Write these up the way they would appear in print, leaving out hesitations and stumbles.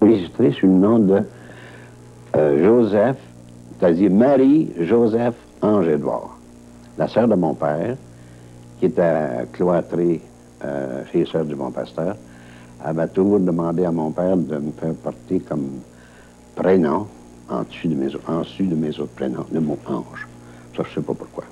enregistré sous le nom de Joseph, c'est-à-dire Marie-Joseph Ange-Édouard, la sœur de mon père, qui était cloîtrée chez les Sœurs du Bon Pasteur, avait toujours demandé à mon père de me faire porter comme prénom, en dessus de mes autres prénoms, le mot Ange. Ça, je ne sais pas pourquoi.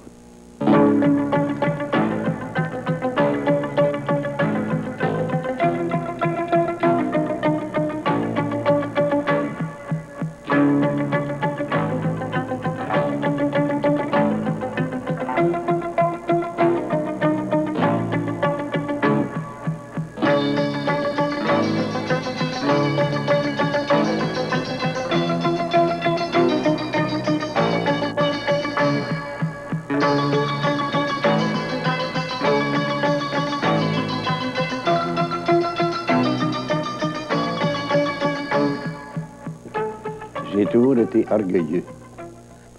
J'ai toujours été orgueilleux.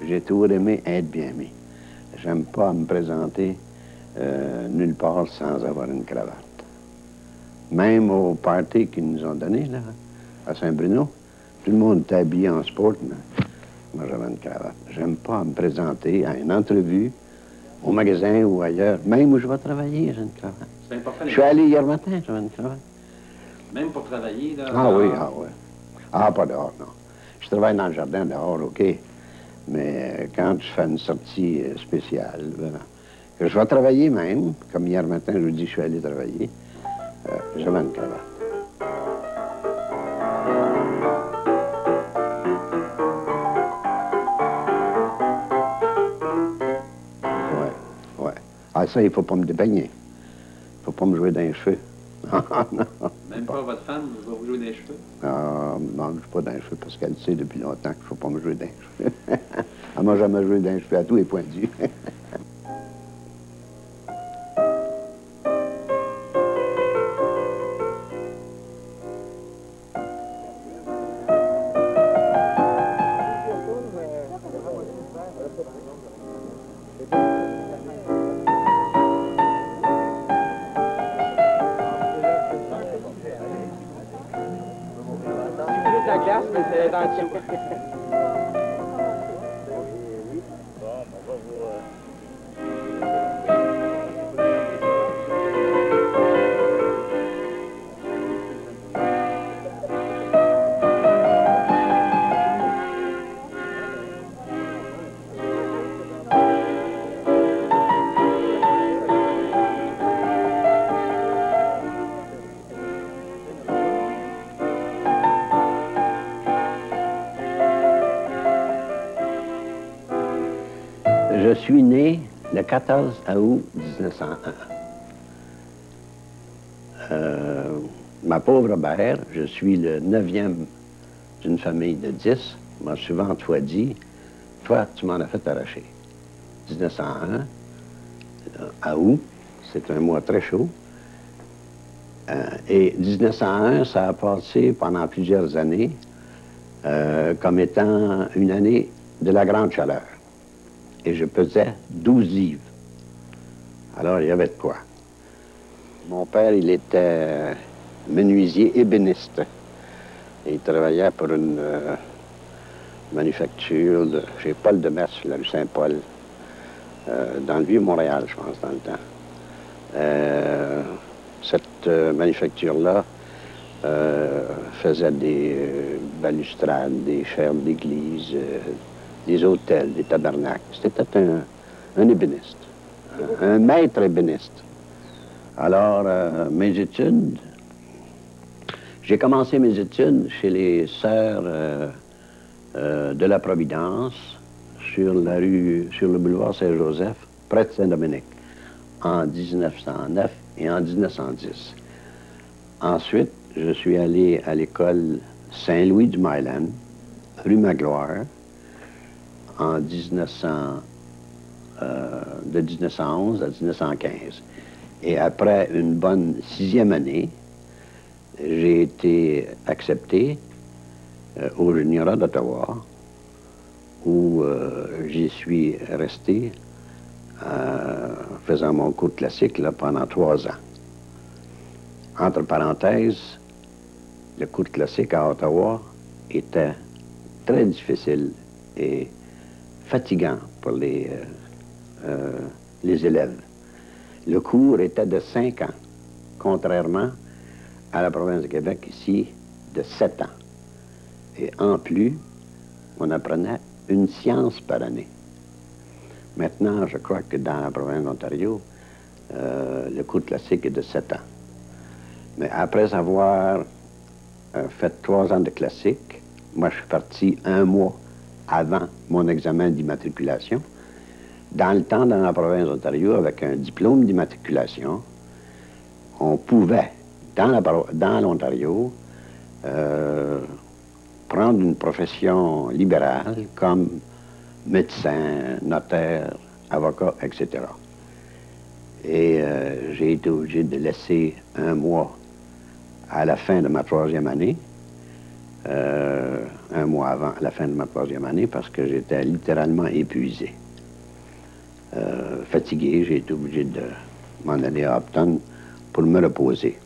J'ai toujours aimé être bien aimé. J'aime pas me présenter nulle part sans avoir une cravate. Même au party qu'ils nous ont donné, là, à Saint-Bruno, tout le monde était habillé en sport, mais moi j'avais une cravate. J'aime pas me présenter à une entrevue, au magasin ou ailleurs, même où je vais travailler, j'ai une cravate. C'est important. Je suis allé hier matin, j'avais une cravate. Même pour travailler, là? Ah oui, ah oui. Ah, pas dehors, non. Je travaille dans le jardin dehors, OK. Mais quand je fais une sortie spéciale, que je vais travailler même, comme hier matin, je vous dis, je suis allé travailler, j'avais une cravate. Ouais. Ah, ça, il faut pas me dépeigner. Il faut pas me jouer dans les cheveux. Non. Même pas votre femme va vous jouer dans les cheveux? Non, je ne joue pas dans les cheveux parce qu'elle sait depuis longtemps qu'il ne faut pas me jouer dans les cheveux. Elle m'a jamais joué dans les cheveux, à tous les points de vue. La glace, mais c'est dans le dessous. Je suis né le 14 août 1901. Ma pauvre mère, je suis le 9e d'une famille de 10, m'a souvent toi dit, toi, tu m'en as fait arracher. 1901, août, c'est un mois très chaud. Et 1901, ça a passé pendant plusieurs années comme étant une année de la grande chaleur. Et je pesais 12 livres. Alors, il y avait de quoi. Mon père, il était menuisier ébéniste. Et il travaillait pour une manufacture chez Paul Demers, sur la rue Saint-Paul, dans le Vieux-Montréal, je pense, dans le temps. Cette manufacture-là faisait des balustrades, des fermes d'église, des hôtels, des tabernacles. C'était un ébéniste, un maître ébéniste. Alors, mes études, j'ai commencé mes études chez les Sœurs de la Providence, sur le boulevard Saint-Joseph, près de Saint-Dominique, en 1909 et en 1910. Ensuite, je suis allé à l'école Saint-Louis du Myland, rue Magloire, de 1911 à 1915. Et après une bonne 6e année, j'ai été accepté au Juniora d'Ottawa, où j'y suis resté faisant mon cours classique là, pendant 3 ans. Entre parenthèses, le cours classique à Ottawa était très difficile et fatigant pour les élèves. Le cours était de 5 ans, contrairement à la province de Québec, ici, de 7 ans. Et en plus, on apprenait une science par année. Maintenant, je crois que dans la province d'Ontario, le cours classique est de 7 ans. Mais après avoir fait 3 ans de classique, moi, je suis parti 1 mois avant mon examen d'immatriculation. Dans le temps, dans la province d'Ontario, avec un diplôme d'immatriculation, on pouvait, dans l'Ontario, prendre une profession libérale comme médecin, notaire, avocat, etc. Et j'ai été obligé de laisser 1 mois à la fin de ma 3e année, 1 mois avant la fin de ma 3e année, parce que j'étais littéralement épuisé. Fatigué, j'ai été obligé de m'en aller à Upton pour me reposer.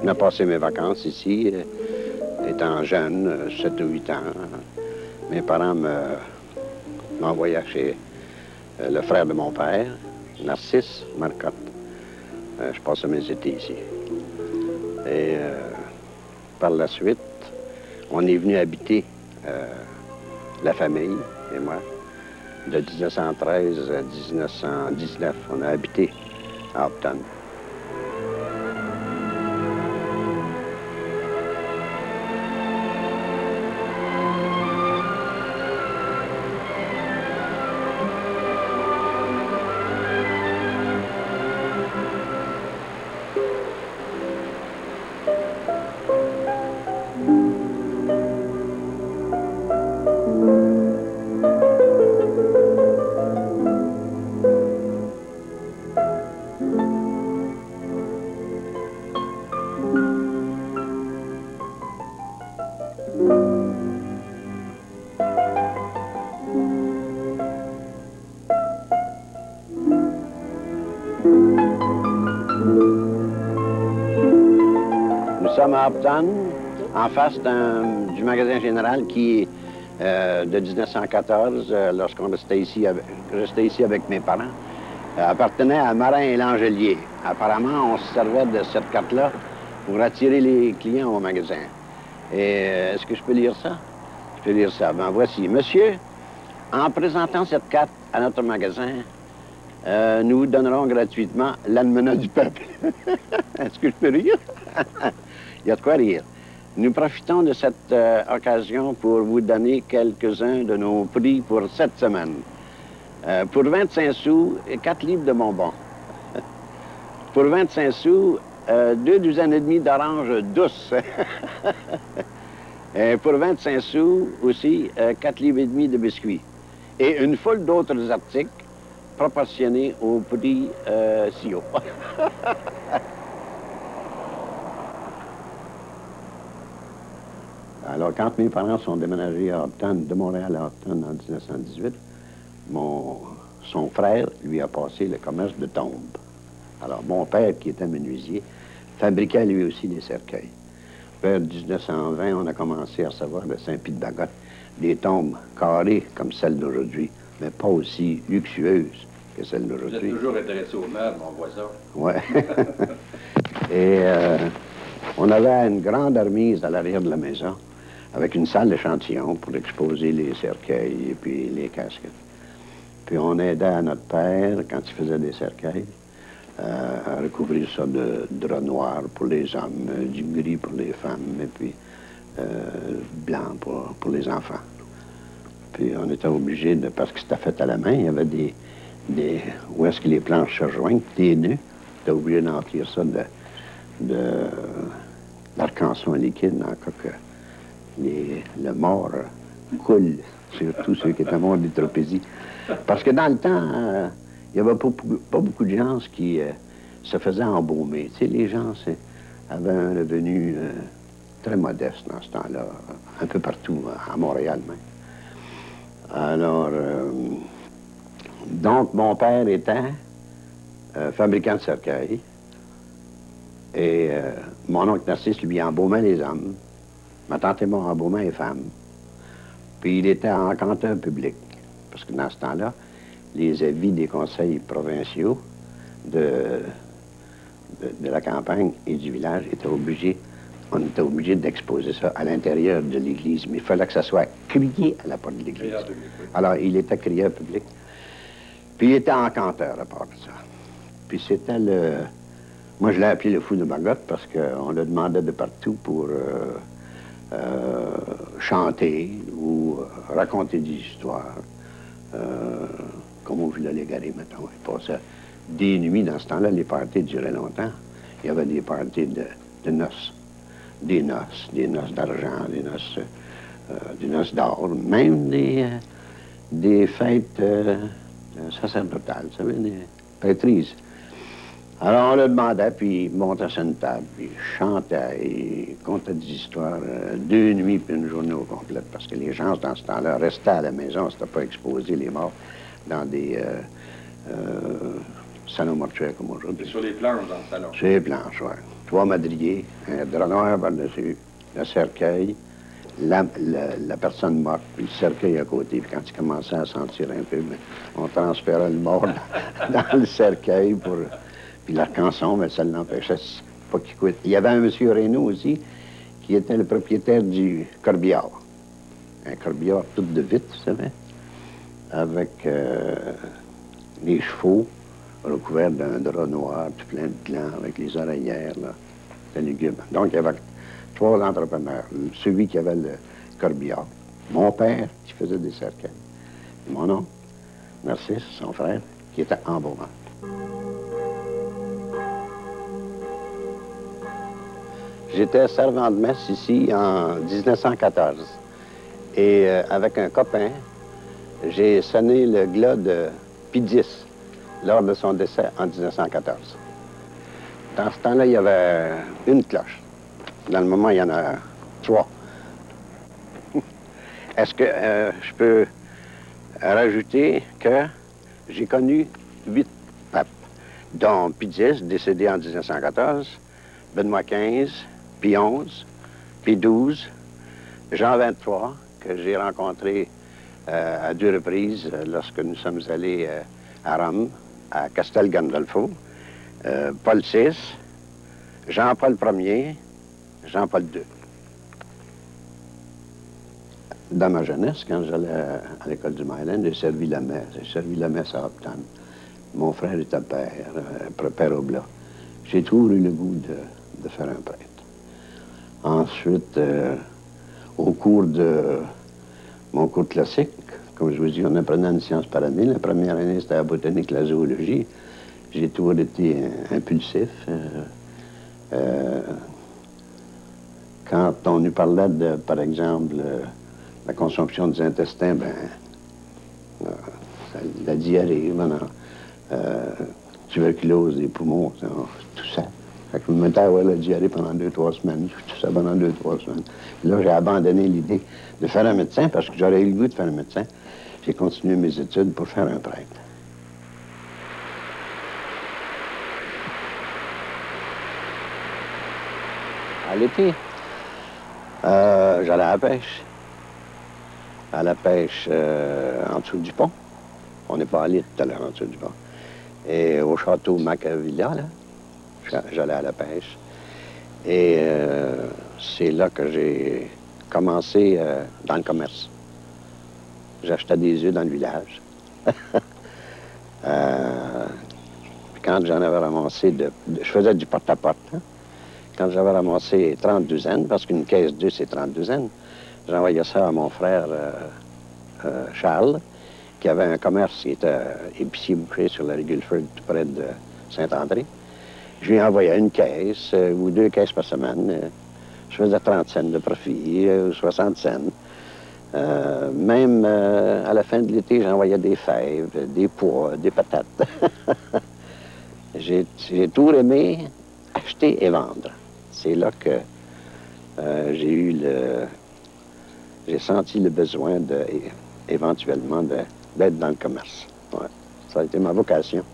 J'ai passé mes vacances ici, étant jeune, 7 ou 8 ans. Mes parents m'envoyaient chez le frère de mon père, Narcisse Marcotte. Je passais mes étés ici. Et par la suite, on est venu habiter, la famille et moi, de 1913 à 1919. On a habité à Upton. Nous sommes à Upton, en face du magasin général qui, de 1914, lorsqu'on restait ici, restait ici avec mes parents, appartenait à Marin et Langelier. Apparemment, on se servait de cette carte-là pour attirer les clients au magasin. Et est-ce que je peux lire ça? Je peux lire ça. Ben voici. Monsieur, en présentant cette carte à notre magasin, nous vous donnerons gratuitement l'almanach du peuple. Est-ce que je peux rire? Il y a de quoi rire. Nous profitons de cette occasion pour vous donner quelques-uns de nos prix pour cette semaine. Pour 25 sous, 4 livres de bonbons. Pour 25 sous, 2 douzaines et demie d'oranges douces. Et pour 25 sous aussi, 4 livres et demi de biscuits. Et une foule d'autres articles proportionnés au prix si haut. Alors, quand mes parents sont déménagés à Upton, de Montréal à Upton en 1918, son frère lui a passé le commerce de tombes. Alors, mon père, qui était menuisier, fabriquait lui aussi des cercueils. Vers 1920, on a commencé à recevoir de Saint-Pie-de-Bagotte des tombes carrées comme celles d'aujourd'hui, mais pas aussi luxueuses que celles d'aujourd'hui. Vous êtes toujours intéressé aux meubles, on voit ça. Ouais. Et on avait une grande remise à l'arrière de la maison, avec une salle d'échantillon pour exposer les cercueils et puis les casquettes. Puis on aidait notre père, quand il faisait des cercueils, à recouvrir ça de drap noir pour les hommes, du gris pour les femmes, et puis blanc pour les enfants. Puis on était obligé de, parce que c'était fait à la main, il y avait où est-ce que les planches se rejoignent, des nœuds. On était obligé d'emplir ça d'arc-en-ciel liquide, dans le cas que le mort coule, surtout ceux qui étaient morts d'hydropésie. Parce que dans le temps, il n'y avait pas beaucoup de gens qui se faisaient embaumer. Tu sais, les gens avaient un revenu très modeste dans ce temps-là, un peu partout, à Montréal même. Alors, donc, mon père était fabricant de cercueils, et mon oncle Narcisse, lui, embaumait les hommes. Ma tante et moi embaumait les femmes. Puis il était encanteur public, parce que dans ce temps-là, les avis des conseils provinciaux de la campagne et du village étaient obligés, on était obligé d'exposer ça à l'intérieur de l'église, mais il fallait que ça soit crié à la porte de l'église. Alors, il était crieur public. Puis il était encanteur à part de ça. Puis c'était moi, je l'ai appelé le fou de Magog parce qu'on le demandait de partout pour chanter ou raconter des histoires. Comme au Villa Légaré, mettons. Il passait des nuits dans ce temps-là, les parties duraient longtemps. Il y avait des parties de noces. Des noces d'argent, des noces d'or, même des fêtes sacerdotales, vous savez, des prêtrises. Alors on le demandait, puis il montait sur une table, puis il chantait, il contait des histoires, 2 nuits puis une journée au complet, parce que les gens dans ce temps-là restaient à la maison, c'était pas exposé les morts dans des salons mortuaires comme aujourd'hui. Sur les planches dans le salon. Sur les planches, oui. 3 madriers, un drap noir par-dessus, le cercueil, la personne morte, puis le cercueil à côté. Puis quand il commençait à sentir un peu, on transférait le mort dans le cercueil pour... Puis l'arc-en-ciel, mais ça l'empêchait pas qu'il quitte. Il y avait un monsieur Reynaud aussi, qui était le propriétaire du corbillard. Un corbillard tout de vitre, vous savez, avec les chevaux recouverts d'un drap noir, tout plein de glands, avec les oreillères, là. C'était lugubre. Donc, il y avait 3 entrepreneurs. Celui qui avait le corbillard, mon père, qui faisait des cercueils, et mon oncle, Narcisse, son frère, qui était embaumeur. J'étais servant de messe ici en 1914. Et avec un copain, j'ai sonné le glas de Pie X lors de son décès en 1914. Dans ce temps-là, il y avait une cloche. Dans le moment, il y en a 3. Est-ce que je peux rajouter que j'ai connu 8 papes, dont Pie X, décédé en 1914, Benoît XV, Pie XI, Pie XII, Jean XXIII, que j'ai rencontré à 2 reprises lorsque nous sommes allés à Rome, à Castel Gandolfo, Paul VI, Jean-Paul Ier, Jean-Paul II. Dans ma jeunesse, quand j'allais à l'école du Myland, j'ai servi la messe. J'ai servi la messe à Upton. Mon frère était père Oblat. J'ai toujours eu le goût de faire un prêtre. Ensuite, au cours de mon cours classique, comme je vous dis, on apprenait une science par année. La première année, c'était la botanique, la zoologie. J'ai toujours été impulsif. Quand on nous parlait de, par exemple, la consomption des intestins, la diarrhée, tuberculose des poumons, tout ça. Fait que je me mettais à avoir la diarrhée pendant 2-3 semaines. Tout ça pendant 2-3 semaines. Puis là, j'ai abandonné l'idée de faire un médecin parce que j'aurais eu le goût de faire un médecin. J'ai continué mes études pour faire un prêtre. À l'été, j'allais à la pêche. À la pêche en dessous du pont. On n'est pas allé tout à l'heure en dessous du pont. Et au château Macavilla, là, j'allais à la pêche. Et c'est là que j'ai commencé dans le commerce. J'achetais des œufs dans le village. Quand j'en avais ramassé je faisais du porte-à-porte. Hein? Quand j'avais ramassé 30 douzaines, parce qu'une caisse d'œufs, c'est 30 douzaines, j'envoyais ça à mon frère Charles, qui avait un commerce qui était épicier boucher sur la rue Guilford, tout près de Saint-André. Je lui envoyais une caisse ou 2 caisses par semaine. Je faisais 30 cents de profit, 60 cents. Même à la fin de l'été, j'envoyais des fèves, des pois, des patates. J'ai tout aimé acheter et vendre. C'est là que j'ai senti le besoin éventuellement d'être dans le commerce. Ouais. Ça a été ma vocation.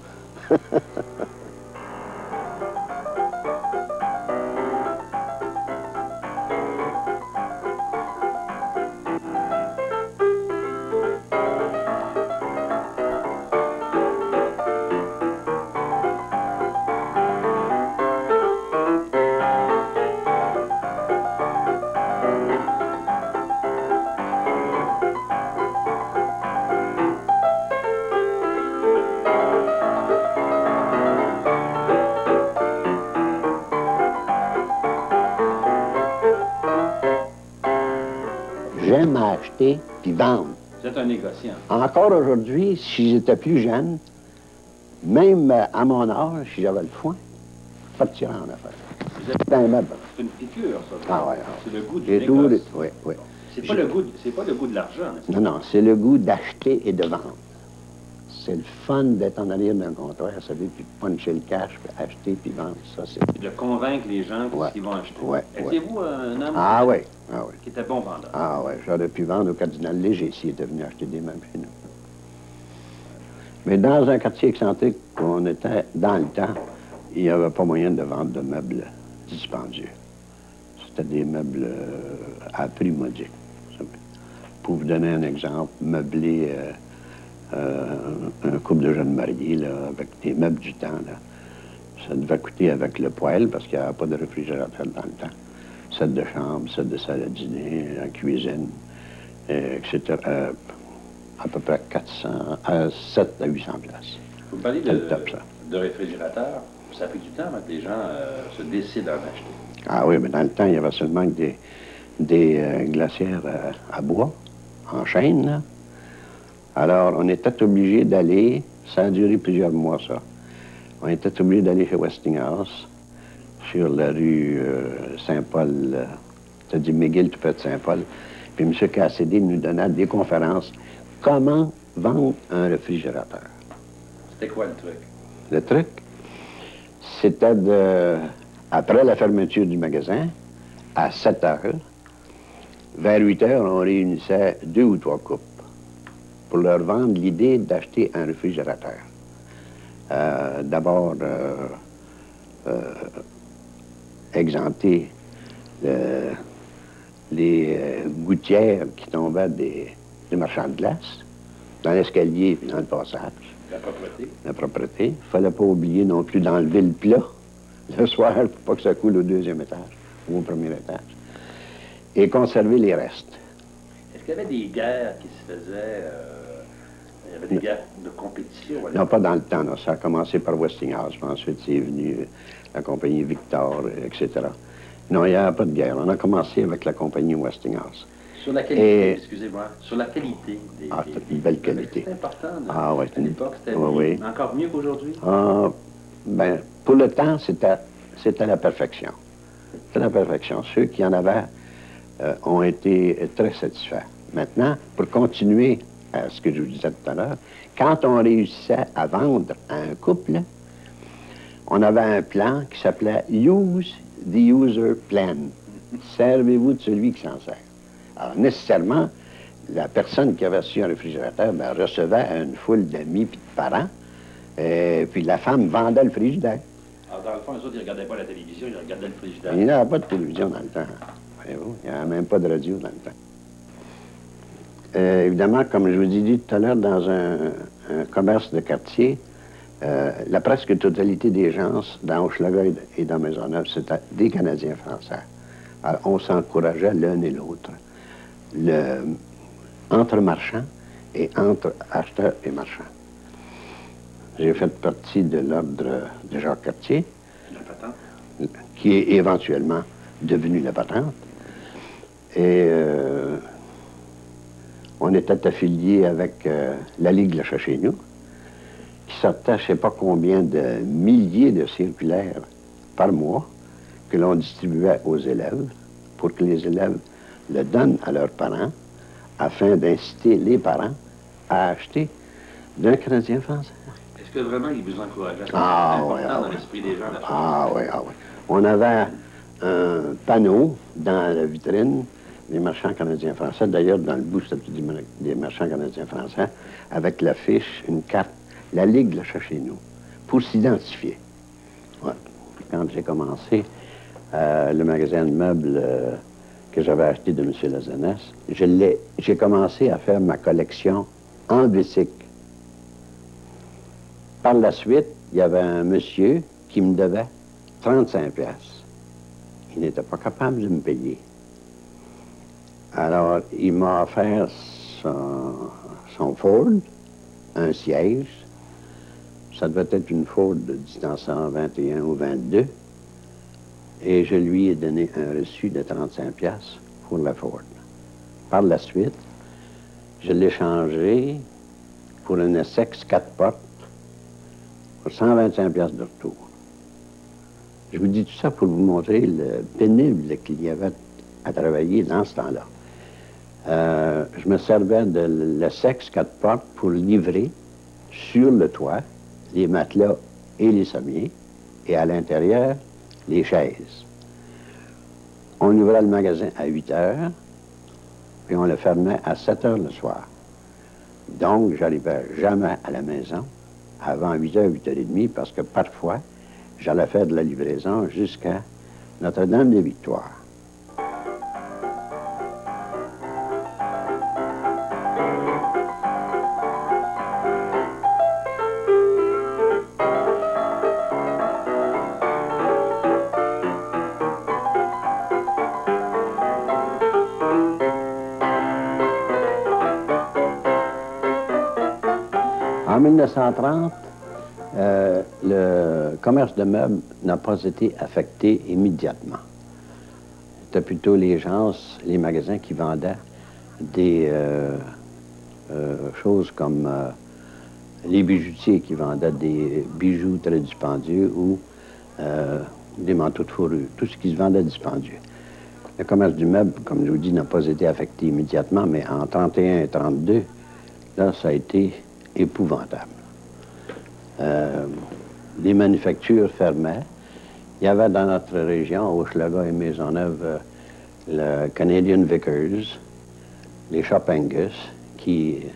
J'aime acheter puis vendre. Vous êtes un négociant. Encore aujourd'hui, si j'étais plus jeune, même à mon âge, si j'avais le foin, je partirais en affaires. Vous êtes C'est un meuble. C'est une piqûre, ça. Ah ouais. C'est le goût du J'ai tout. négoce. Oui, oui. C'est pas le goût de l'argent, n'est-ce pas? Non, non, c'est le goût d'acheter et de vendre. C'est le fun d'être en arrière d'un comptoir, ça veut puis puncher le cash, puis acheter puis vendre. Ça, c'est... De convaincre les gens Ouais. qu'ils vont acheter. Ouais, Étiez-vous un homme Ah oui, ah oui. qui était bon vendeur? Ah oui, j'aurais pu vendre au Cardinal Léger s'il était venu acheter des meubles chez nous. Mais dans un quartier excentrique où on était dans le temps, il n'y avait pas moyen de vendre de meubles dispendieux. C'était des meubles à prix modique. Pour vous donner un exemple, meubler un couple de jeunes mariés là, avec des meubles du temps, là, ça devait coûter avec le poêle, parce qu'il n'y avait pas de réfrigérateur dans le temps. Set de chambre, set de salle à dîner, la cuisine, etc. À peu près 7 à 800 places. Vous parlez C'est le top, ça. de réfrigérateur. Ça a pris du temps avant que les gens se décident à en acheter. Ah oui, mais dans le temps, il y avait seulement que des glacières à bois, en chaîne, là. Alors, on était obligé d'aller, ça a duré plusieurs mois, ça. On était obligé d'aller chez Westinghouse, sur la rue Saint-Paul, c'est-à-dire McGill, tout près de Saint-Paul. Puis M. Cassidy nous donnait des conférences. Comment vendre un réfrigérateur? C'était quoi le truc? Le truc, c'était après la fermeture du magasin, à 7 heures, vers 8 heures, on réunissait 2 ou 3 couples pour leur vendre l'idée d'acheter un réfrigérateur. D'abord, exempter les gouttières qui tombaient des marchands de glace dans l'escalier et dans le passage. La propreté? La propreté. Il ne fallait pas oublier non plus d'enlever le plat le soir pour pas que ça coule au 2e étage ou au 1er étage. Et conserver les restes. Est-ce qu'il y avait des guerres qui se faisaient? Il y avait des guerres de compétition? Non, pas dans le temps. Non. Ça a commencé par Westinghouse, puis ensuite c'est venu la compagnie Victor, etc. Non, il n'y a pas de guerre. On a commencé avec la compagnie Westinghouse. Sur la qualité, excusez-moi, sur la qualité des... Ah, c'est une belle qualité. C'est important. Ah, ouais, à l'époque, c'était encore mieux qu'aujourd'hui? Ah, ben, pour le temps, c'était la perfection. C'était la perfection. Ceux qui en avaient ont été très satisfaits. Maintenant, pour continuer à ce que je vous disais tout à l'heure, quand on réussissait à vendre à un couple, on avait un plan qui s'appelait « Use the user plan ». Servez-vous de celui qui s'en sert. Alors, nécessairement, la personne qui avait reçu un réfrigérateur recevait une foule d'amis et de parents, puis la femme vendait le frigidaire. Alors, dans le fond, les autres, ils ne regardaient pas la télévision, ils regardaient le frigidaire. Il n'y avait pas de télévision dans le temps. Voyez-vous, il n'y avait même pas de radio dans le temps. Évidemment, comme je vous ai dit tout à l'heure, dans un commerce de quartier, la presque totalité des gens dans Hochelaga et dans Maisonneuve, c'était des Canadiens français. Alors, on s'encourageait l'un et l'autre. Entre marchands et entre acheteurs et marchands. J'ai fait partie de l'ordre de Jacques Cartier, La patente. qui est éventuellement devenu la patente. Et On était affilié avec la Ligue La Chachez-nous, qui sortait je ne sais pas combien de milliers de circulaires par mois que l'on distribuait aux élèves pour que les élèves le donnent à leurs parents afin d'inciter les parents à acheter d'un Canadien français. Est-ce que vraiment il vous encourageait? Ah C'est oui, important dans l'esprit des gens, la chose. Ah oui, ah oui. On avait un panneau dans la vitrine des marchands canadiens français, d'ailleurs dans le bout des marchands canadiens français, avec l'affiche, une carte, la Ligue La Chachez-nous, pour s'identifier. Ouais. Quand j'ai commencé le magasin de meubles que j'avais acheté de M. Lazenès, j'ai commencé à faire ma collection en Helvétique. Par la suite, il y avait un monsieur qui me devait 35 piastres. Il n'était pas capable de me payer. Alors, il m'a offert son Ford, un siège. Ça devait être une Ford de 1921 ou 22. Et je lui ai donné un reçu de 35 piastres pour la Ford. Par la suite, je l'ai changé pour un Essex 4 portes pour 125 piastres de retour. Je vous dis tout ça pour vous montrer le pénible qu'il y avait à travailler dans ce temps-là. Je me servais de l'Essex 4 portes pour livrer sur le toit les matelas et les sommiers, et à l'intérieur, les chaises. On ouvrait le magasin à 8 heures, et on le fermait à 7 heures le soir. Donc, j'arrivais jamais à la maison avant 8 heures, 8 heures et demie, parce que parfois, j'allais faire de la livraison jusqu'à Notre-Dame-des-Victoires. En 1930, le commerce de meubles n'a pas été affecté immédiatement. C'était plutôt les gens, les magasins qui vendaient des choses comme les bijoutiers qui vendaient des bijoux très dispendieux ou des manteaux de fourrure, tout ce qui se vendait dispendieux. Le commerce du meuble, comme je vous dis, n'a pas été affecté immédiatement, mais en 1931 et 1932, là, ça a été épouvantable. Les manufactures fermaient. Il y avait dans notre région, Hochelaga et Maisonneuve, le Canadian Vickers, les Shop Angus, qui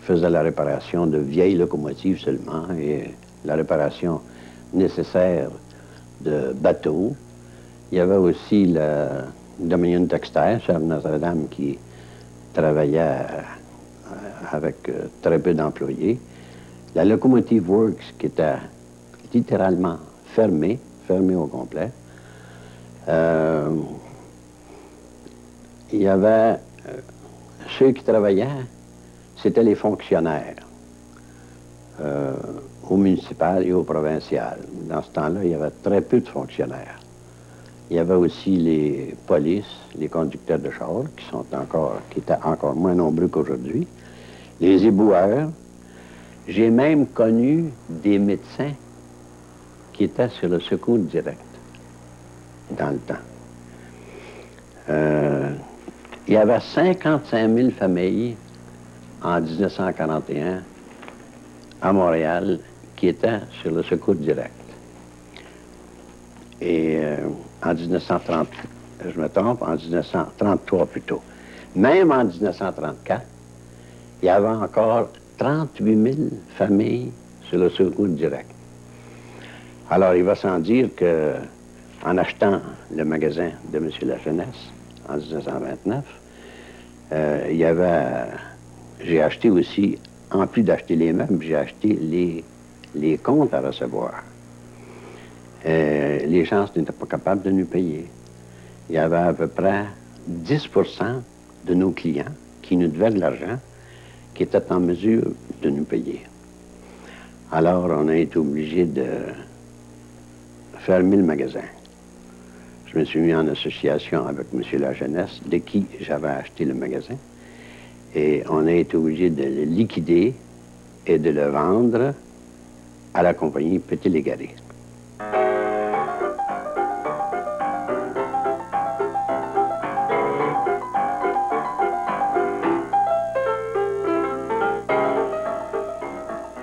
faisaient la réparation de vieilles locomotives seulement et la réparation nécessaire de bateaux. Il y avait aussi le Dominion Textile, chef Notre-Dame, qui travaillait avec très peu d'employés. La Locomotive Works, qui était littéralement fermée au complet. Il y avait ceux qui travaillaient, c'était les fonctionnaires au municipal et au provincial. Dans ce temps-là, il y avait très peu de fonctionnaires. Il y avait aussi les polices, les conducteurs de chars, qui étaient encore moins nombreux qu'aujourd'hui, les éboueurs. J'ai même connu des médecins qui étaient sur le secours direct dans le temps. Il y avait 55 000 familles en 1941 à Montréal qui étaient sur le secours direct. Et en 1930, je me trompe, en 1933 plutôt. Même en 1934, il y avait encore 38 000 familles sur le secours direct. Alors, il va sans dire qu'en achetant le magasin de M. Lajeunesse en 1929, j'ai acheté aussi, en plus d'acheter les meubles, j'ai acheté les comptes à recevoir. Les gens n'étaient pas capables de nous payer. Il y avait à peu près 10% de nos clients qui nous devaient de l'argent, qui étaient en mesure de nous payer. Alors, on a été obligé de fermer le magasin. Je me suis mis en association avec M. Lajeunesse, de qui j'avais acheté le magasin, Et on a été obligé de le liquider et de le vendre à la compagnie Petit-Légaré.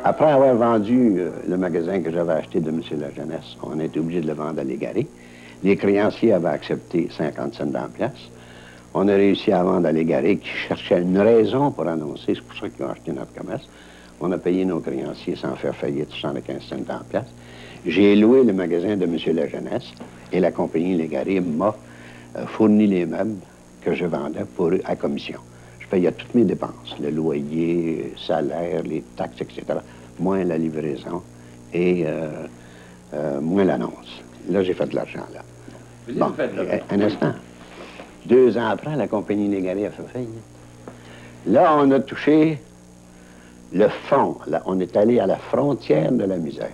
Après avoir vendu le magasin que j'avais acheté de M. La Jeunesse, on a été obligé de le vendre à Légaré. Les créanciers avaient accepté 50 cents dans la pièce. On a réussi à vendre à Légaré qui cherchait une raison pour annoncer, c'est pour ça qu'ils ont acheté notre commerce. On a payé nos créanciers sans faire faillite, 75 cents dans la pièce. J'ai loué le magasin de M. La Jeunesse et la compagnie Légaré m'a fourni les meubles que je vendais pour eux à commission. Je payais toutes mes dépenses, le loyer, salaire, les taxes, etc., moins la livraison et moins l'annonce. Là, j'ai fait de l'argent, là. Vous avez fait de l'argent. Un instant. 2 ans après, la compagnie Légaré a fait faillite. Là, on a touché le fond. Là, on est allé à la frontière de la misère.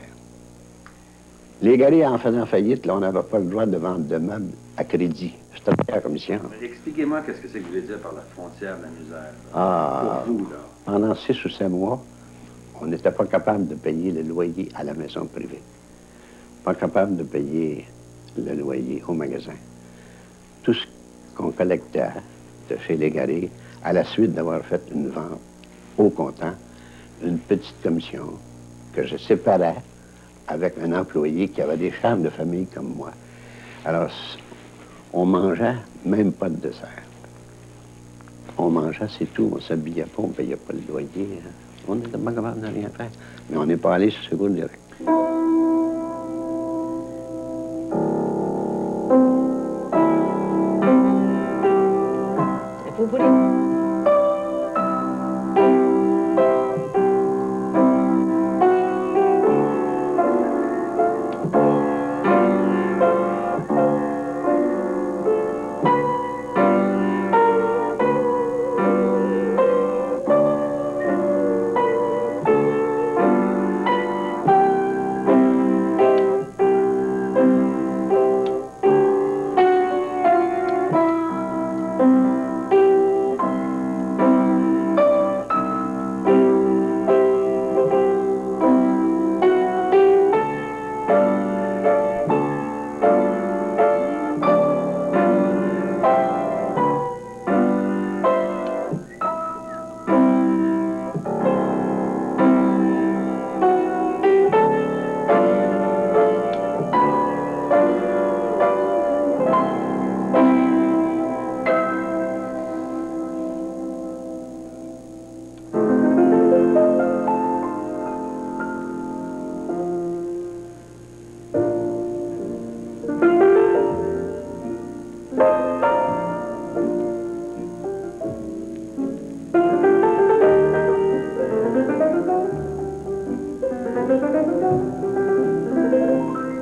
Légaré, en faisant faillite, là, on n'avait pas le droit de vendre de meubles à crédit. C'était à la commission. Expliquez-moi qu'est-ce que c'est que vous voulez dire par la frontière de la misère. Là. Ah, Pour vous, là. pendant 6 ou 7 mois, on n'était pas capable de payer le loyer à la maison privée. Pas capable de payer le loyer au magasin. Tout ce qu'on collectait de chez Légaré, à la suite d'avoir fait une vente au comptant, une petite commission que je séparais avec un employé qui avait des charmes de famille comme moi. Alors, on mangeait même pas de dessert. On mangeait, c'est tout. On s'habillait pas, on payait pas le loyer. Hein. On n'était pas capable de rien faire. Mais on n'est pas allé sur ce goût direct. Vous voulez?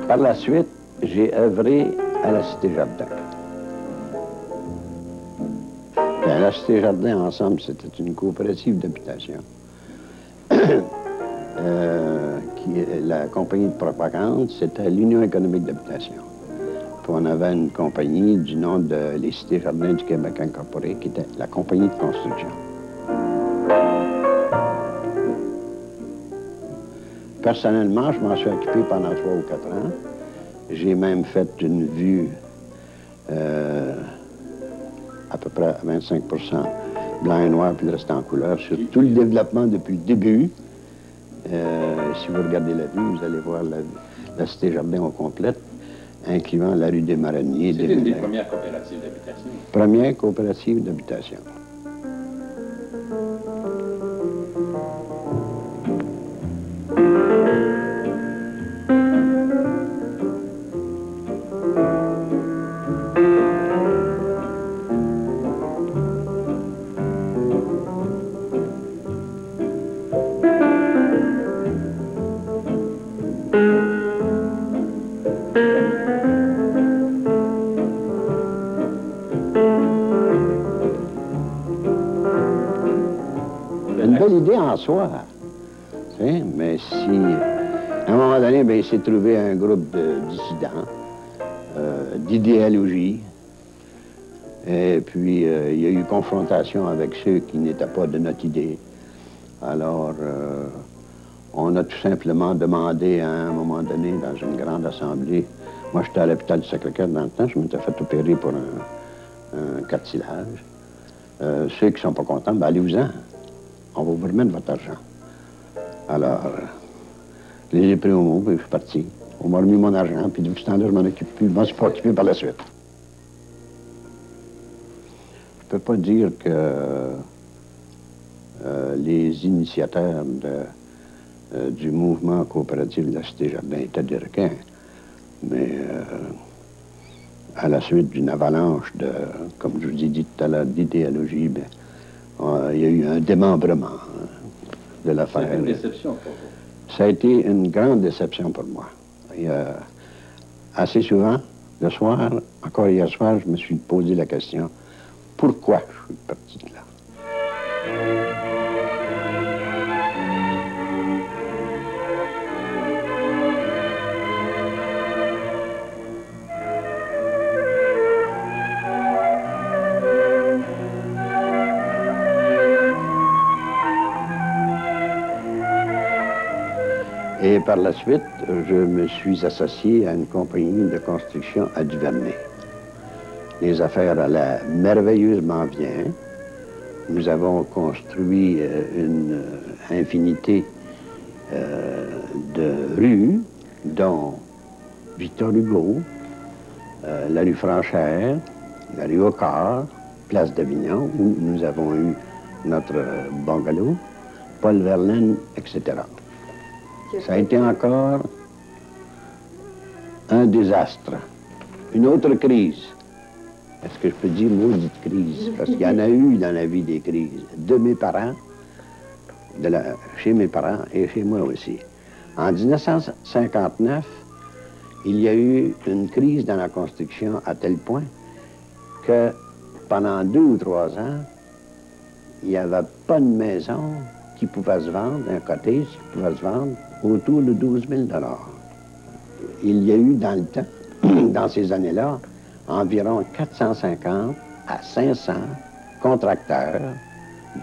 Par la suite, j'ai œuvré à la Cité-Jardin. À la Cité-Jardin, ensemble, c'était une coopérative d'habitation. La compagnie de propagande, c'était l'Union économique d'habitation. Puis on avait une compagnie du nom de les Cités-Jardins du Québec incorporée, qui était la compagnie de construction. Personnellement, je m'en suis occupé pendant 3 ou 4 ans. J'ai même fait une vue à peu près à 25% blanc et noir, puis le reste en couleur, sur tout le développement depuis le début. Si vous regardez la vue, vous allez voir la Cité-Jardin au complète, incluant la rue des Marronniers. C'était une des premières coopératives d'habitation. Première coopérative d'habitation. Une belle idée en soi, tu sais, mais si, à un moment donné, ben, il s'est trouvé un groupe de dissidents, d'idéologie, Et puis, il y a eu confrontation avec ceux qui n'étaient pas de notre idée. Alors, on a tout simplement demandé à un moment donné, dans une grande assemblée, moi j'étais à l'hôpital du Sacré-Cœur dans le temps, je m'étais fait opérer pour un cartilage. Ceux qui ne sont pas contents, ben allez-vous-en, on va vous remettre votre argent. Alors, je les ai pris au mot, puis je suis parti. On m'a remis mon argent, puis depuis ce temps-là, je m'en occupe plus. Je m'en suis pas occupé par la suite. Je peux pas dire que les initiateurs du mouvement coopératif de la Cité-Jardin étaient des requins, mais à la suite d'une avalanche de, comme je vous ai dit tout à l'heure, d'idéologie, ben, il y a eu un démembrement de l'affaire. C'est une déception pour vous? Ça a été une grande déception pour moi. Et, assez souvent, le soir, encore hier soir, je me suis posé la question, pourquoi je suis parti de là? Et par la suite, je me suis associé à une compagnie de construction à Duvernay. Les affaires allaient merveilleusement bien. Nous avons construit une infinité de rues, dont Victor Hugo, la rue Franchère, la rue Aucard, place d'Avignon, où nous avons eu notre bungalow, Paul Verlaine, etc. Ça a été encore un désastre. Une autre crise. Est-ce que je peux dire maudite crise? Parce qu'il y en a eu dans la vie des crises. De mes parents, chez mes parents et chez moi aussi. En 1959, il y a eu une crise dans la construction à tel point que pendant 2 ou 3 ans, il n'y avait pas de maison qui pouvait se vendre, un cottage qui pouvait se vendre autour de 12 000 $. Il y a eu dans le temps, dans ces années-là, environ 450 à 500 contracteurs,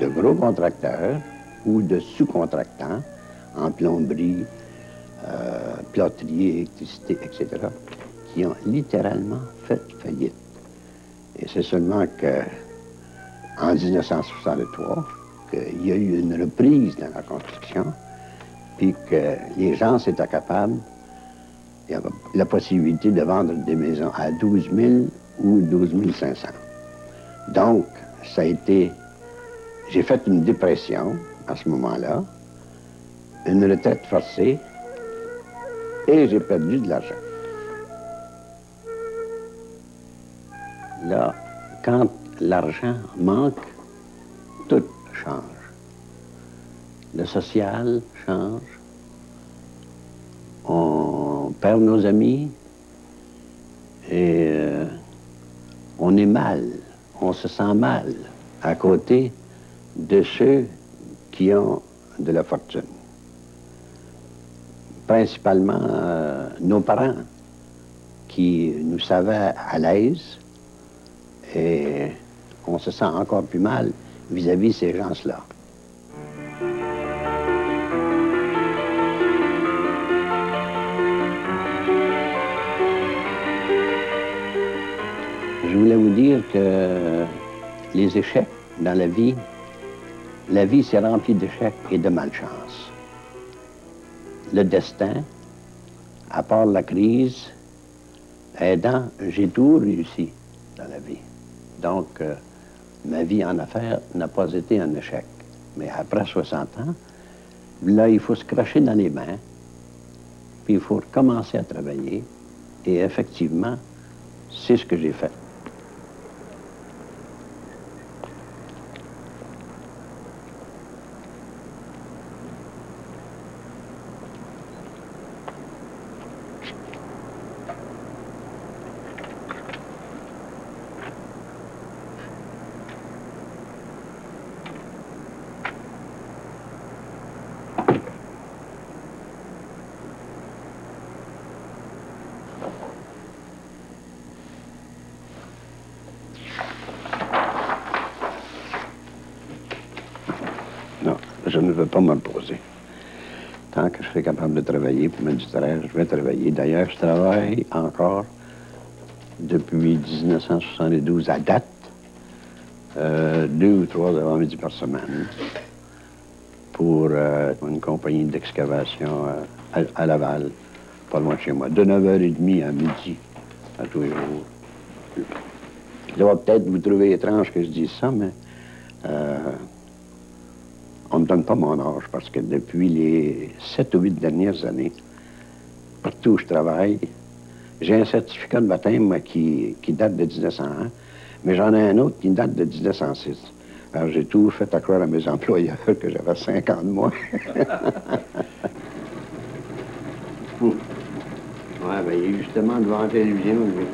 de gros contracteurs ou de sous-contractants en plomberie, plâtrier, électricité, etc., qui ont littéralement fait faillite. Et c'est seulement qu'en 1963, qu'il y a eu une reprise dans la construction, puis que les gens étaient capables, il y avait la possibilité de vendre des maisons à 12 000 ou 12 500. Donc, ça a été... J'ai fait une dépression à ce moment-là, une retraite forcée, et j'ai perdu de l'argent. Là, quand l'argent manque, tout change. Le social change. On perd nos amis et on est mal. On se sent mal à côté de ceux qui ont de la fortune. Principalement nos parents qui nous savaient à l'aise et on se sent encore plus mal vis-à-vis de ces gens-là. Je voulais vous dire que les échecs dans la vie c'est rempli d'échecs et de malchance. Le destin, à part la crise, aidant, j'ai tout réussi dans la vie. Donc, ma vie en affaires n'a pas été un échec. Mais après 60 ans, là, il faut se cracher dans les mains, puis il faut recommencer à travailler. Et effectivement, c'est ce que j'ai fait. Je ne veux pas me reposer. Tant que je suis capable de travailler pour me distraire, je vais travailler. D'ailleurs, je travaille encore depuis 1972 à date, 2 ou 3 avant-midi par semaine pour une compagnie d'excavation à Laval, pas loin de chez moi, de 9h30 à midi, à tous les jours. Ça va peut-être vous trouver étrange que je dise ça, mais on ne me donne pas mon âge parce que depuis les 7 ou 8 dernières années, partout où je travaille, j'ai un certificat de baptême moi, qui date de 1901, mais j'en ai un autre qui date de 1906. Alors j'ai tout fait à croire à mes employeurs que j'avais 5 ans de moins. Ouais, ben il est justement devant la télévision, lui.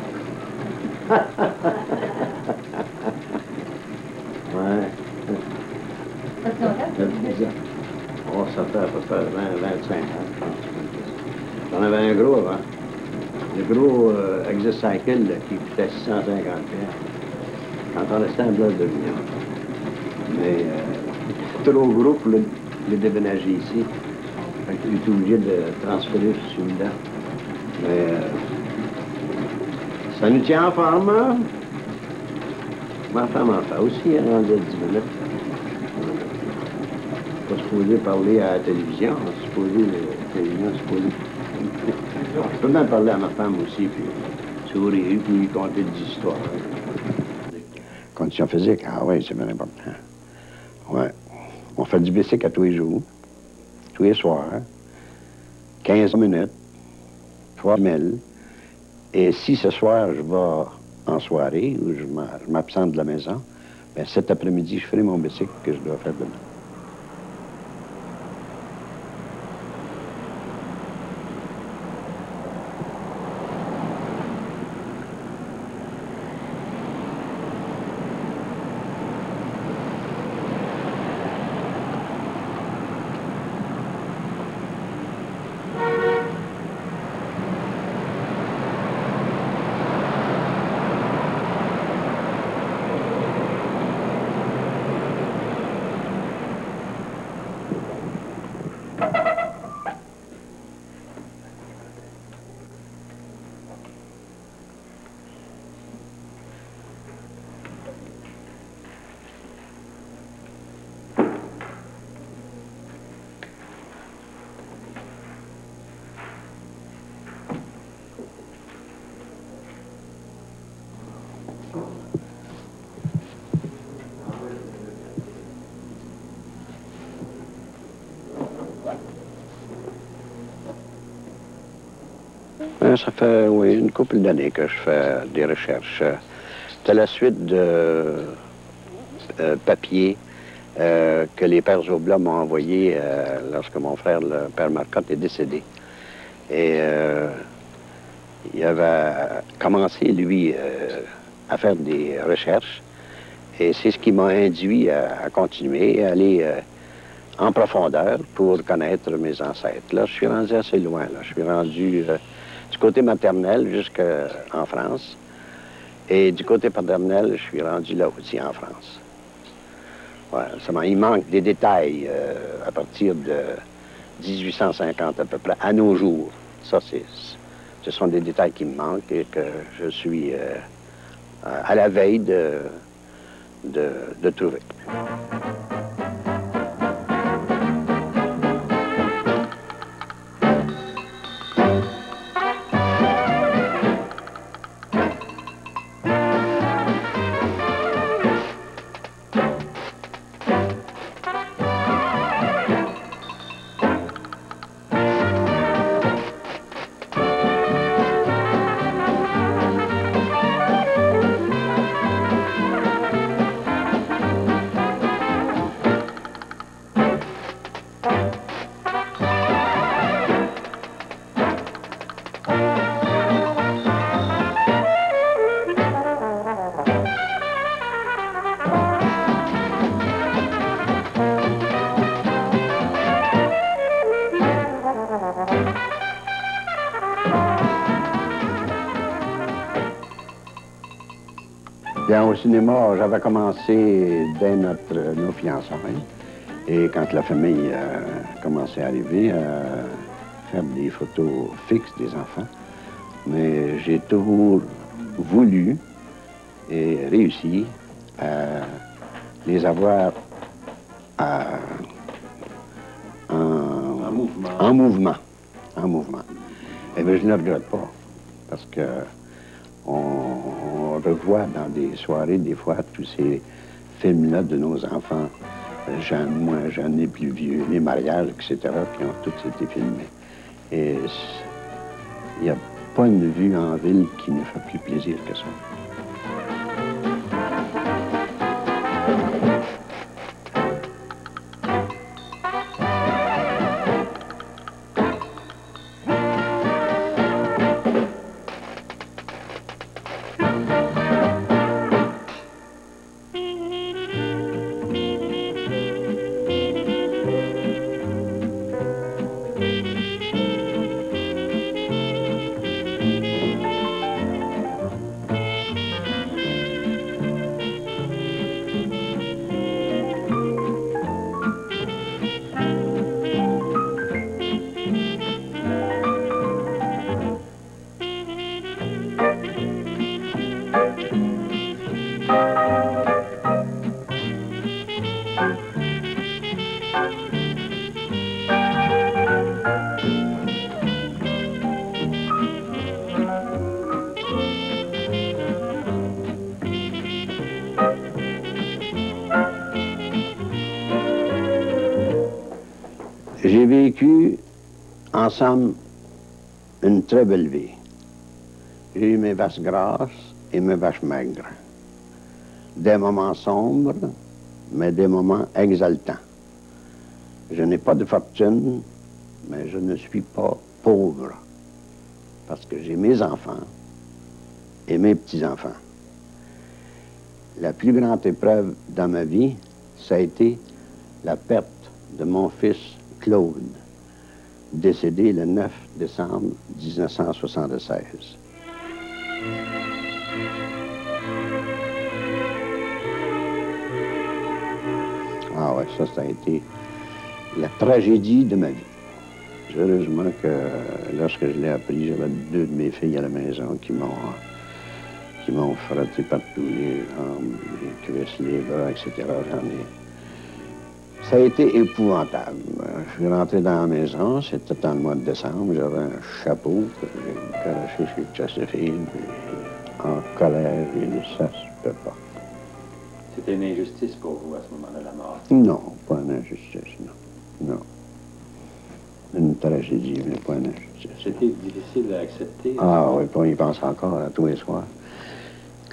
Ouais. Oh, ça fait à peu près 20-25 ans, je pense. J'en avais un gros avant. Le gros Exocycle qui coûtait 650 $. Quand on restait un bloc de l'Union. Mais trop gros pour le déménager ici. Fait que j'ai été obligé de transférer celui-là. Mais ça nous tient en forme, hein? Ma femme en fait aussi, elle en a 10 minutes. Pas supposé parler à la télévision, supposé la télévision, supposé. Je peux même parler à ma femme aussi, puis sourire, puis lui conter des histoires. Condition physique, ah oui, c'est bien important. Ouais. On fait du bicycle à tous les jours, tous les soirs, 15 minutes, 3 000. Et si ce soir, je vais en soirée, ou je m'absente de la maison, bien cet après-midi, je ferai mon bicycle que je dois faire demain. Ça fait, oui, une couple d'années que je fais des recherches. C'est à la suite de papiers que les pères Oblat m'ont envoyé lorsque mon frère, le père Marcotte, est décédé. Et il avait commencé, lui, à faire des recherches. Et c'est ce qui m'a induit à continuer, à aller en profondeur pour connaître mes ancêtres. Là, je suis rendu assez loin. Là. Je suis rendu du côté maternel jusqu'en France. Et du côté paternel, je suis rendu là aussi en France. Ouais, il manque des détails à partir de 1850 à peu près, à nos jours. Ça, ce sont des détails qui me manquent et que je suis à la veille de trouver. Bien, au cinéma, j'avais commencé dès nos fiançailles. Et quand la famille a commencé à arriver, à faire des photos fixes des enfants, mais j'ai toujours voulu et réussi à les avoir en mouvement. Et bien, je ne le regrette pas, parce que on revoit dans des soirées, des fois, tous ces films-là de nos enfants, jeunes, moins jeunes, les plus vieux, les mariages, etc., qui ont tous été filmés. Et il n'y a pas une vue en ville qui nous fait plus plaisir que ça. J'ai vécu ensemble une très belle vie. J'ai eu mes vaches grasses et mes vaches maigres. Des moments sombres, mais des moments exaltants. Je n'ai pas de fortune, mais je ne suis pas pauvre, parce que j'ai mes enfants et mes petits-enfants. La plus grande épreuve dans ma vie, ça a été la perte de mon fils Claude, décédé le 9 décembre 1976. Ah ouais, ça a été la tragédie de ma vie. Heureusement que lorsque je l'ai appris, j'avais deux de mes filles à la maison qui m'ont frotté partout, les jambes, les cuisses, les bras, etc. Ça a été épouvantable. Je suis rentré dans la maison, c'était dans le mois de décembre, j'avais un chapeau que j'ai garoché chez Chesterfield, en colère, et ça se peut pas. C'était une injustice pour vous à ce moment-là, la mort? Non, pas une injustice, non. Non. Une tragédie, mais pas une injustice. C'était difficile à accepter? Ah oui, puis on y pense encore tous les soirs.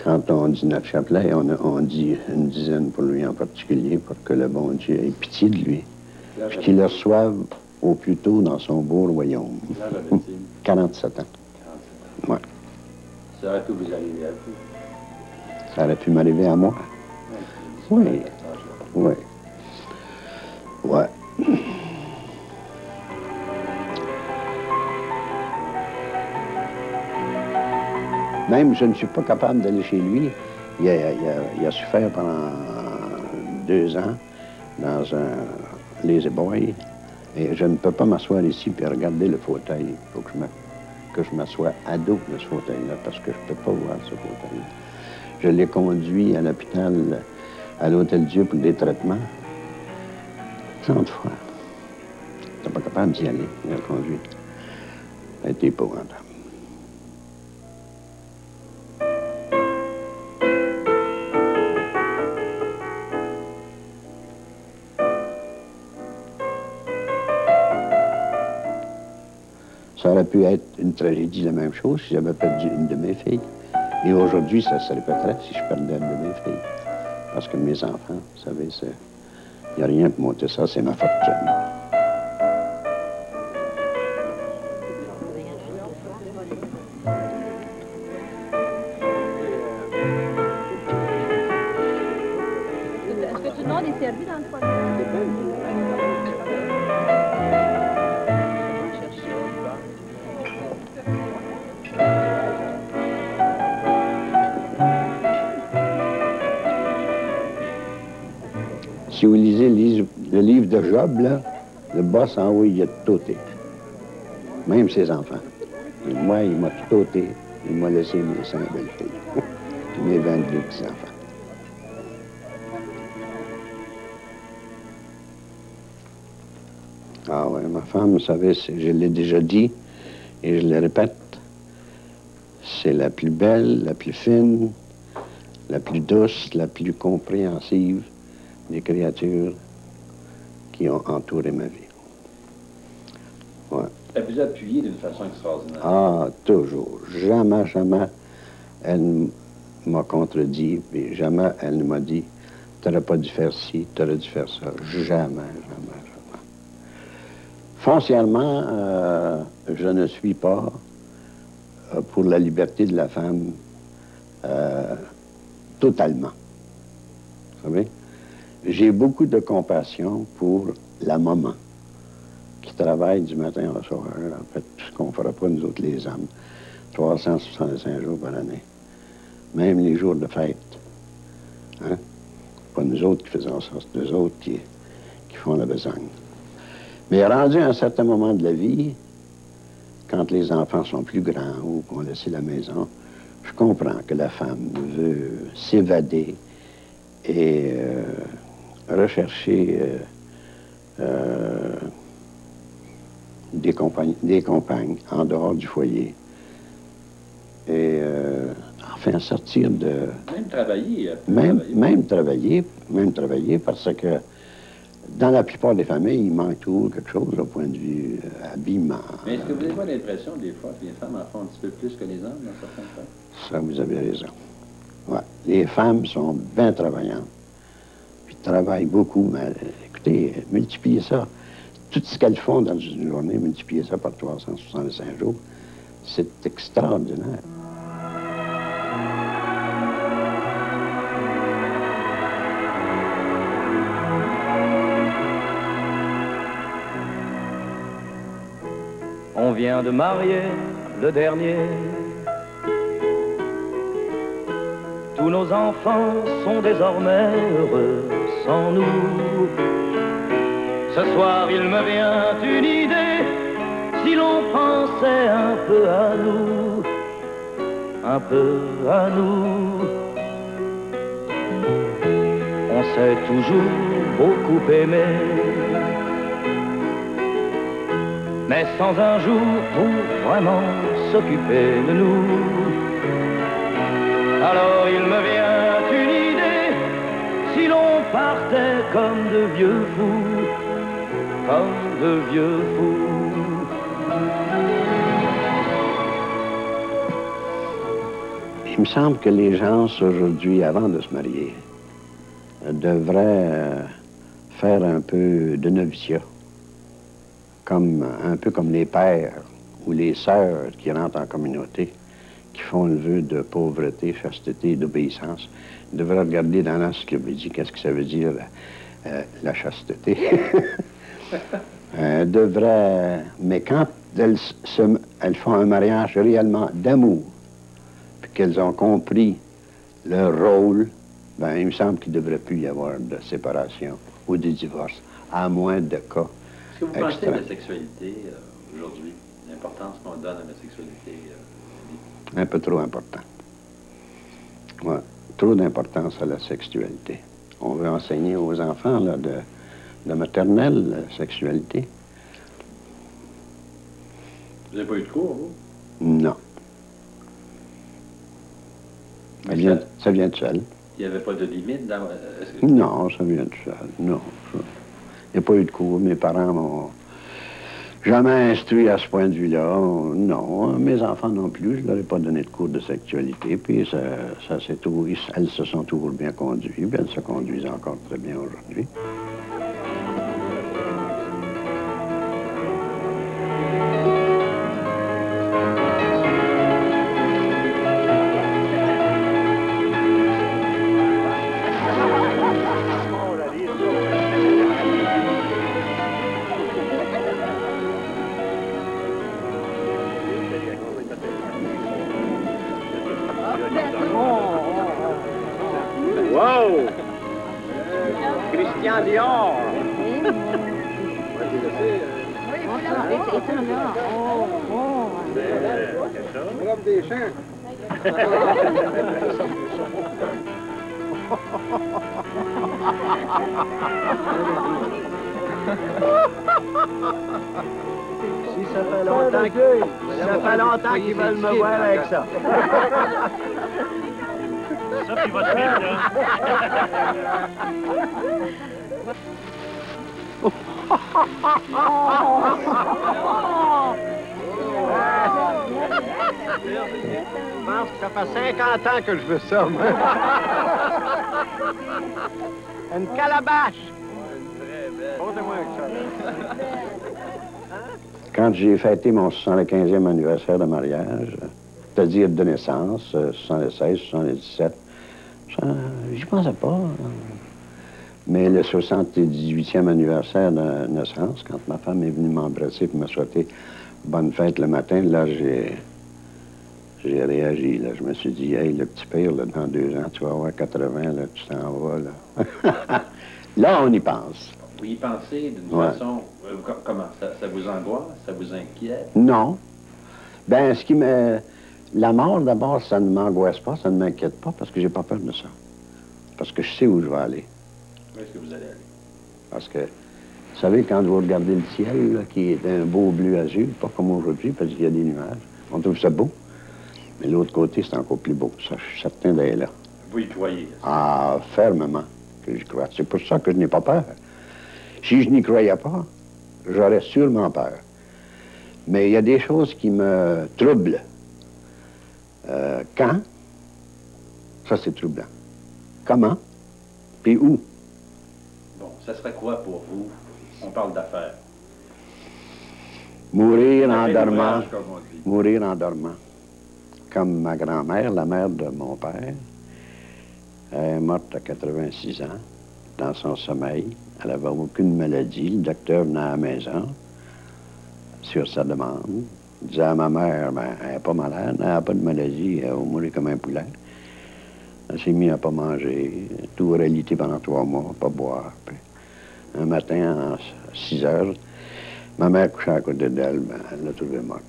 Quand on dit notre chapelet, on dit une dizaine pour lui en particulier, pour que le bon Dieu ait pitié de lui, puis qu'il le reçoive au plus tôt dans son beau royaume. 47 ans. 47 ans. Ouais. Ça aurait pu vous arriver à vous? Ça aurait pu m'arriver à moi? Oui. Oui. Ouais. Même, je ne suis pas capable d'aller chez lui. Il a souffert pendant 2 ans dans un lazy boy. Et je ne peux pas m'asseoir ici et regarder le fauteuil. Il faut que je m'assoie à dos de ce fauteuil-là parce que je ne peux pas voir ce fauteuil-là. Je l'ai conduit à l'hôpital, à l'Hôtel Dieu pour des traitements. 30 fois. Je n'étais pas capable d'y aller. Il a conduit. Ça a été épouvantable. Ça aurait pu être une tragédie, la même chose, si j'avais perdu une de mes filles. Et aujourd'hui, ça se répéterait si je perdais une de mes filles. Parce que mes enfants, vous savez, il n'y a rien pour monter ça, c'est ma fortune. Est-ce que tout le monde est servi dans le foyer? Si vous lisez Le livre de Job, là, le boss en haut, il a tout ôté. Même ses enfants. Et moi, il m'a tout ôté. Il m'a laissé mes 5 belles filles. Mes 22 petits-enfants. Ah oui, ma femme, vous savez, je l'ai déjà dit, et je le répète, c'est la plus belle, la plus fine, la plus douce, la plus compréhensive des créatures qui ont entouré ma vie. Ouais. Elle vous a appuyé d'une façon extraordinaire. Ah, toujours. Jamais, jamais, elle m'a contredit, puis jamais elle ne m'a dit, tu n'aurais pas dû faire ci, tu aurais dû faire ça. Jamais, jamais, jamais. Foncièrement, je ne suis pas pour la liberté de la femme totalement. Vous savez? J'ai beaucoup de compassion pour la maman qui travaille du matin au soir. En fait, ce qu'on ne fera pas nous autres les hommes. 365 jours par année. Même les jours de fête. Hein? Pas nous autres qui faisons ça, c'est eux autres qui font la besogne. Mais rendu à un certain moment de la vie, quand les enfants sont plus grands ou qu'on laisse la maison, je comprends que la femme veut s'évader et rechercher des compagnes en dehors du foyer. Et enfin sortir de... Même travailler. Même travailler parce que dans la plupart des familles, il manque toujours quelque chose au point de vue habillement. Mais est-ce que vous n'avez pas l'impression, des fois, que les femmes en font un petit peu plus que les hommes, dans certains cas? Ça, vous avez raison. Ouais. Les femmes sont bien travaillantes, puis travaillent beaucoup, mais écoutez, multipliez ça. Tout ce qu'elles font dans une journée, multipliez ça par 365 jours, c'est extraordinaire. On vient de marier le dernier. Tous nos enfants sont désormais heureux sans nous. Ce soir, il me vient une idée, si l'on pensait un peu à nous, un peu à nous. On s'est toujours beaucoup aimé, mais sans un jour pour vraiment s'occuper de nous. Alors il me vient une idée, si l'on partait comme de vieux fous, comme de vieux fous. Il me semble que les gens aujourd'hui, avant de se marier, devraient faire un peu de noviciat. Un peu comme les pères ou les sœurs qui rentrent en communauté, qui font le vœu de pauvreté, chasteté et d'obéissance, devraient regarder dans l'encyclopédie qu'est-ce que ça veut dire la chasteté. Mais quand elles font un mariage réellement d'amour, puis qu'elles ont compris leur rôle, ben, il me semble qu'il ne devrait plus y avoir de séparation ou de divorce, à moins de cas. Est-ce que vous pensez à la sexualité aujourd'hui, l'importance qu'on donne à la sexualité? Un peu trop important. Ouais, trop d'importance à la sexualité. On veut enseigner aux enfants là, de maternelle sexualité. Vous n'avez pas eu de cours, vous? Non. Ça vient de seul. Il n'y avait pas de limite dans... Non, ça vient de seul. Non. Il n'y a pas eu de cours. Mes parents m'ont jamais instruit à ce point de vue-là. Non, mes enfants non plus. Je ne leur ai pas donné de cours de sexualité. Puis ça c'est tout. Elles se sont toujours bien conduites. Puis elles se conduisent encore très bien aujourd'hui. Christian Dior. c'est ça, là. Oh, oh. Robe des champs. Si ça fait longtemps qu'ils veulent me voir avec ça. Ça, puis votre fille, là. Je pense que ça fait 50 ans que je veux ça, moi. Une calabache. Posez-moi avec ça. Quand j'ai fêté mon 75e anniversaire de mariage, c'est-à-dire de naissance, 76, 77, j'y pensais pas. Mais le 78e anniversaire de naissance, quand ma femme est venue m'embrasser et me souhaiter bonne fête le matin, là, j'ai réagi. Là. Je me suis dit, hey, le petit pire, là, dans 2 ans, tu vas avoir 80, là, tu t'en vas, là. Là, on y pense. Vous y pensez d'une façon... comment? Ça vous angoisse? Ça vous inquiète? Non. Ben, ce qui me... La mort, d'abord, ça ne m'angoisse pas, ça ne m'inquiète pas, parce que j'ai pas peur de ça. Parce que je sais où je vais aller. Où est-ce que vous allez aller? Parce que, vous savez, quand vous regardez le ciel, là, qui est un beau bleu azur, pas comme aujourd'hui, parce qu'il y a des nuages, on trouve ça beau. Mais l'autre côté, c'est encore plus beau. Ça, je suis certain d'aller là. Vous y croyez? Ah, fermement que j'y crois. C'est pour ça que je n'ai pas peur. Si je n'y croyais pas, j'aurais sûrement peur. Mais il y a des choses qui me troublent. Quand? Ça, c'est troublant. Comment? Puis où? Bon, ça serait quoi pour vous? On parle d'affaires. Mourir en dormant. Comme on dit. Mourir en dormant. Comme ma grand-mère, la mère de mon père, elle est morte à 86 ans, dans son sommeil. Elle n'avait aucune maladie. Le docteur venait à la maison, sur sa demande. Il disait à ma mère, ben, elle n'est pas malade, elle n'a pas de maladie, elle va mourir comme un poulet. Elle s'est mise à pas manger, tout réalité pendant 3 mois, pas boire. Puis, un matin, à 6 heures, ma mère couchait à côté d'elle, ben, elle l'a trouvée morte.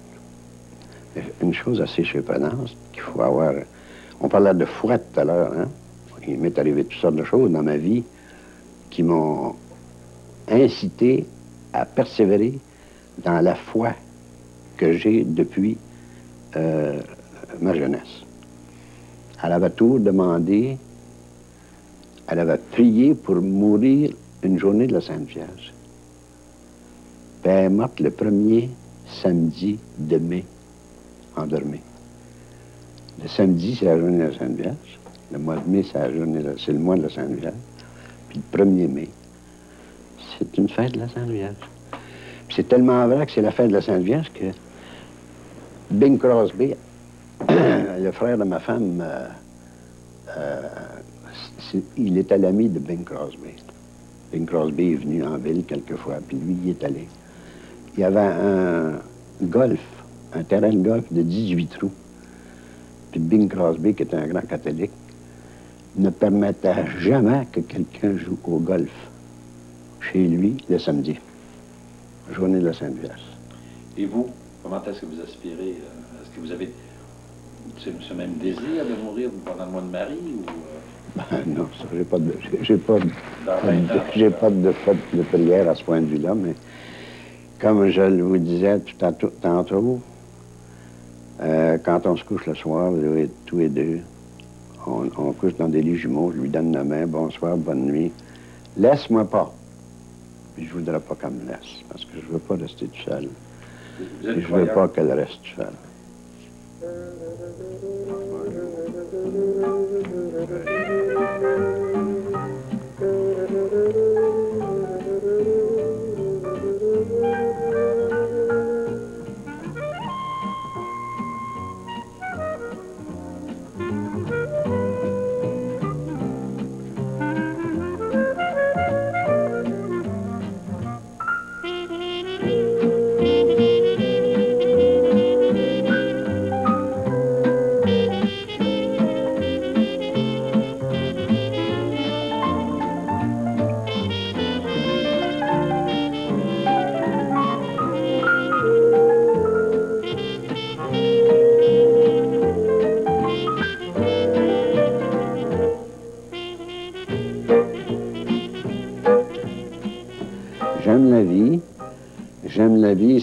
Une chose assez surprenante qu'il faut avoir... On parlait de foi tout à l'heure, hein? Il m'est arrivé toutes sortes de choses dans ma vie qui m'ont incité à persévérer dans la foi que j'ai depuis ma jeunesse. Elle avait tout demandé, elle avait prié pour mourir une journée de la Sainte Vierge. Puis elle est morte le 1er samedi de mai, endormie. Le samedi, c'est la journée de la Sainte Vierge. Le mois de mai, c'est le mois de la Sainte Vierge. Puis le 1er mai, c'est une fête de la Sainte Vierge. Puis c'est tellement vrai que c'est la fête de la Sainte Vierge que Bing Crosby, le frère de ma femme, il était l'ami de Bing Crosby. Bing Crosby est venu en ville quelquefois, puis lui, il est allé. Il y avait un golf, un terrain de golf de 18 trous. Puis Bing Crosby, qui était un grand catholique, ne permettait jamais que quelqu'un joue au golf chez lui le samedi, journée de la Sainte Vierge. Et vous, comment est-ce que vous aspirez? Est-ce que vous avez ce même désir de mourir pendant le mois de Marie? Ou, Ben, non, ça, j'ai pas de prière à ce point de vue-là, mais comme je vous disais tantôt, quand on se couche le soir, tous les deux, on couche dans des lits jumeaux, je lui donne la main, bonsoir, bonne nuit. Laisse-moi pas. Puis je voudrais pas qu'elle me laisse, parce que je veux pas rester tout seul. Et je veux pas qu'elle reste tout seule.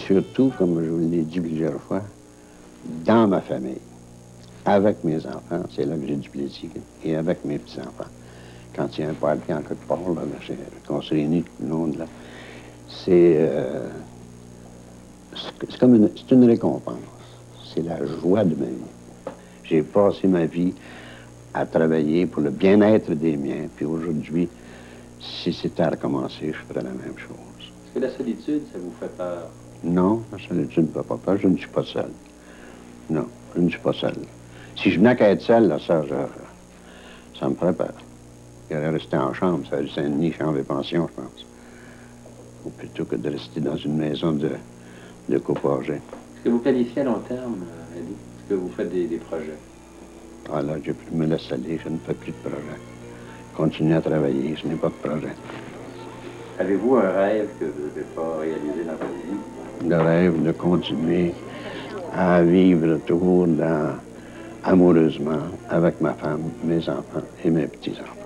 surtout, comme je vous l'ai dit plusieurs fois, dans ma famille, avec mes enfants, c'est là que j'ai du plaisir, et avec mes petits-enfants. Quand il y a un party en quelque part, là, qu'on se réunit tout le monde, là, c'est comme une récompense. C'est la joie de ma vie. J'ai passé ma vie à travailler pour le bien-être des miens, puis aujourd'hui, si c'était à recommencer, je ferais la même chose. Est-ce que la solitude, ça vous fait peur? Non, la solitude ne me fait pas peur. Je ne suis pas seul. Non, je ne suis pas seul. Si je venais qu'à être seul, là, ça me ferait peur. J'aurais resté en chambre, ça Saint-Denis, chambre et pension, je pense. Ou plutôt que de rester dans une maison de copages. Est-ce que vous planifiez à long terme, Eddie? Est-ce que vous faites des projets? Ah là, je me laisse aller, je ne fais plus de projet. Continuer à travailler, je n'ai pas de projet. Avez-vous un rêve que vous n'avez pas réalisé dans votre vie? Le rêve de continuer à vivre toujours amoureusement avec ma femme, mes enfants et mes petits-enfants.